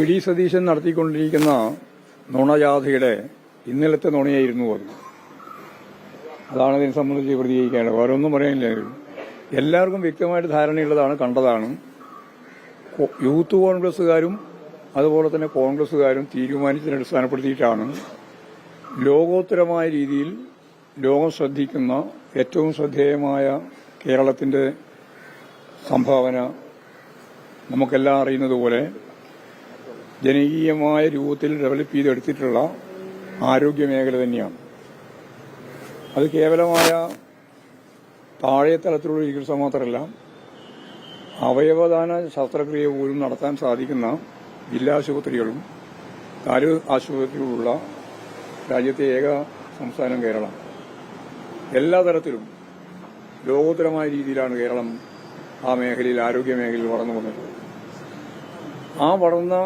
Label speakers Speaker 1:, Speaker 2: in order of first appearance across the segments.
Speaker 1: D Satheesan നടത്തിക്കൊണ്ടിരിക്കുന്ന നുണജാഥയുടെ ഇന്നലത്തെ നുണയായിരുന്നു അത്. അതാണ് ഇതിനെ സംബന്ധിച്ച് പ്രതികരിക്കേണ്ടത്. വേറെ ഒന്നും പറയാനില്ല. എല്ലാവർക്കും വ്യക്തമായിട്ട് ധാരണയുള്ളതാണ്, കണ്ടതാണ്. യൂത്ത് കോൺഗ്രസുകാരും അതുപോലെ തന്നെ കോൺഗ്രസുകാരും തീരുമാനത്തിനെ അടിസ്ഥാനപ്പെടുത്തിയിട്ടാണ് ലോകോത്തരമായ രീതിയിൽ ലോകം ശ്രദ്ധിക്കുന്ന ഏറ്റവും ശ്രദ്ധേയമായ കേരളത്തിന്റെ സംഭാവന നമുക്കെല്ലാം അറിയുന്നതുപോലെ ജനകീയമായ രൂപത്തിൽ ഡെവലപ്പ് ചെയ്തെടുത്തിട്ടുള്ള ആരോഗ്യ മേഖല തന്നെയാണ്. അത് കേവലമായ താഴെ തലത്തിലുള്ള ചികിത്സ മാത്രമല്ല, അവയവദാന ശസ്ത്രക്രിയ പോലും നടത്താൻ സാധിക്കുന്ന ജില്ലാ ആശുപത്രികളും താലൂക്ക് ആശുപത്രികളുള്ള രാജ്യത്തെ ഏക സംസ്ഥാനം കേരളം. എല്ലാ തരത്തിലും ലോകോത്തരമായ രീതിയിലാണ് കേരളം ആ മേഖലയിൽ, ആരോഗ്യ മേഖലയിൽ വളർന്നു വന്നിട്ടുള്ളത്. ആ വളർന്ന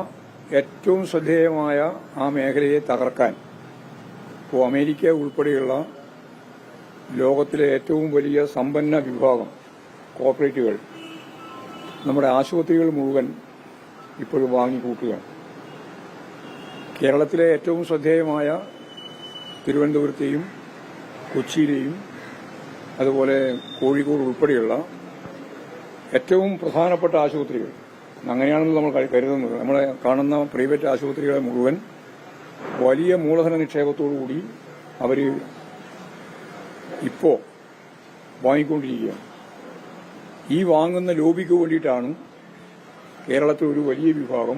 Speaker 1: ഏറ്റവും ശ്രദ്ധേയമായ ആ മേഖലയെ തകർക്കാൻ ഇപ്പോൾ അമേരിക്ക ഉൾപ്പെടെയുള്ള ലോകത്തിലെ ഏറ്റവും വലിയ സമ്പന്ന വിഭാഗം കോർപ്പറേറ്റുകൾ നമ്മുടെ ആശുപത്രികൾ മുഴുവൻ ഇപ്പോഴും വാങ്ങിക്കൂട്ടുകയാണ്. കേരളത്തിലെ ഏറ്റവും ശ്രദ്ധേയമായ തിരുവനന്തപുരത്തെയും കൊച്ചിയിലെയും അതുപോലെ കോഴിക്കോട് ഉൾപ്പെടെയുള്ള ഏറ്റവും പ്രധാനപ്പെട്ട ആശുപത്രികൾ, അങ്ങനെയാണെന്ന് നമ്മൾ കരുതുന്നത്, നമ്മളെ കാണുന്ന പ്രൈവറ്റ് ആശുപത്രികളെ മുഴുവൻ വലിയ മൂലധന നിക്ഷേപത്തോടുകൂടി അവർ ഇപ്പോൾ വാങ്ങിക്കൊണ്ടിരിക്കുകയാണ്. ഈ വാങ്ങുന്ന ലോബിക്ക് വേണ്ടിയിട്ടാണ് കേരളത്തിൽ ഒരു വലിയ വിഭാഗം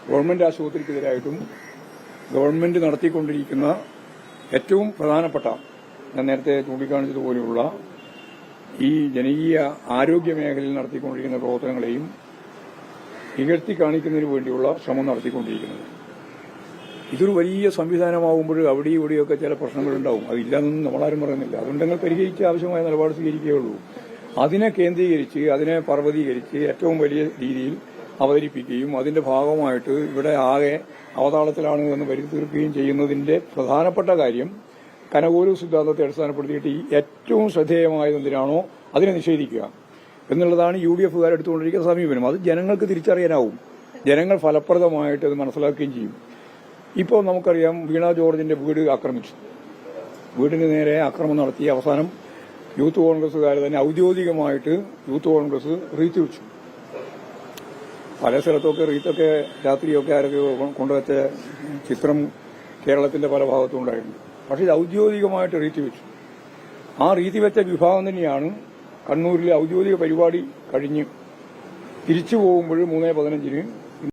Speaker 1: ഗവൺമെന്റ് ആശുപത്രിക്കെതിരായിട്ടും ഗവൺമെന്റ് നടത്തിക്കൊണ്ടിരിക്കുന്ന ഏറ്റവും പ്രധാനപ്പെട്ട, ഞാൻ നേരത്തെ ചൂണ്ടിക്കാണിച്ചതുപോലെയുള്ള ഈ ജനകീയ ആരോഗ്യ മേഖലയിൽ നടത്തിക്കൊണ്ടിരിക്കുന്ന പ്രവർത്തനങ്ങളെയും ഇകഴ്ത്തി കാണിക്കുന്നതിന് വേണ്ടിയുള്ള ശ്രമം നടത്തിക്കൊണ്ടിരിക്കുന്നത്. ഇതൊരു വലിയ സംവിധാനമാകുമ്പോൾ അവിടെയും ഇവിടെയൊക്കെ ചില പ്രശ്നങ്ങളുണ്ടാവും. അതില്ലാന്നൊന്നും നമ്മളാരും പറയുന്നില്ല. അതുണ്ടെങ്കിൽ പരിഹരിച്ച് ആവശ്യമായ നിലപാട് സ്വീകരിക്കുകയുള്ളൂ. അതിനെ കേന്ദ്രീകരിച്ച്, അതിനെ പർവ്വതീകരിച്ച് ഏറ്റവും വലിയ രീതിയിൽ അവതരിപ്പിക്കുകയും അതിന്റെ ഭാഗമായിട്ട് ഇവിടെ ആകെ അവതാളത്തിലാണ് എന്ന് വരുത്തി തീർക്കുകയും ചെയ്യുന്നതിന്റെ പ്രധാനപ്പെട്ട കാര്യം കനകോലു സിദ്ധാന്തത്തെ അടിസ്ഥാനപ്പെടുത്തിയിട്ട് ഈ ഏറ്റവും ശ്രദ്ധേയമായത് എന്തിനാണോ അതിനെ നിഷേധിക്കുക എന്നുള്ളതാണ് UDF എടുത്തുകൊണ്ടിരിക്കുന്ന സമീപനം. അത് ജനങ്ങൾക്ക് തിരിച്ചറിയാനാവും. ജനങ്ങൾ ഫലപ്രദമായിട്ട് അത് മനസ്സിലാക്കുകയും ചെയ്യും. ഇപ്പോൾ നമുക്കറിയാം, വീണ ജോർജിന്റെ വീട് ആക്രമിച്ചു. വീടിന് നേരെ ആക്രമണം നടത്തി അവസാനം യൂത്ത് കോൺഗ്രസുകാർ തന്നെ ഔദ്യോഗികമായിട്ട് യൂത്ത് കോൺഗ്രസ് റീത്ത് വെച്ചു. പല സ്ഥലത്തൊക്കെ റീത്തൊക്കെ രാത്രിയൊക്കെ ആരൊക്കെ കൊണ്ടുവച്ച ചിത്രം കേരളത്തിന്റെ പല ഭാഗത്തും ഉണ്ടായിരുന്നു. പക്ഷെ ഇത് ഔദ്യോഗികമായിട്ട് റീത്ത് വെച്ചു. ആ റീത്ത് വെച്ച വിഭാഗം തന്നെയാണ് കണ്ണൂരിലെ ഔദ്യോഗിക പരിപാടി കഴിഞ്ഞ് തിരിച്ചു പോകുമ്പോൾ 3:15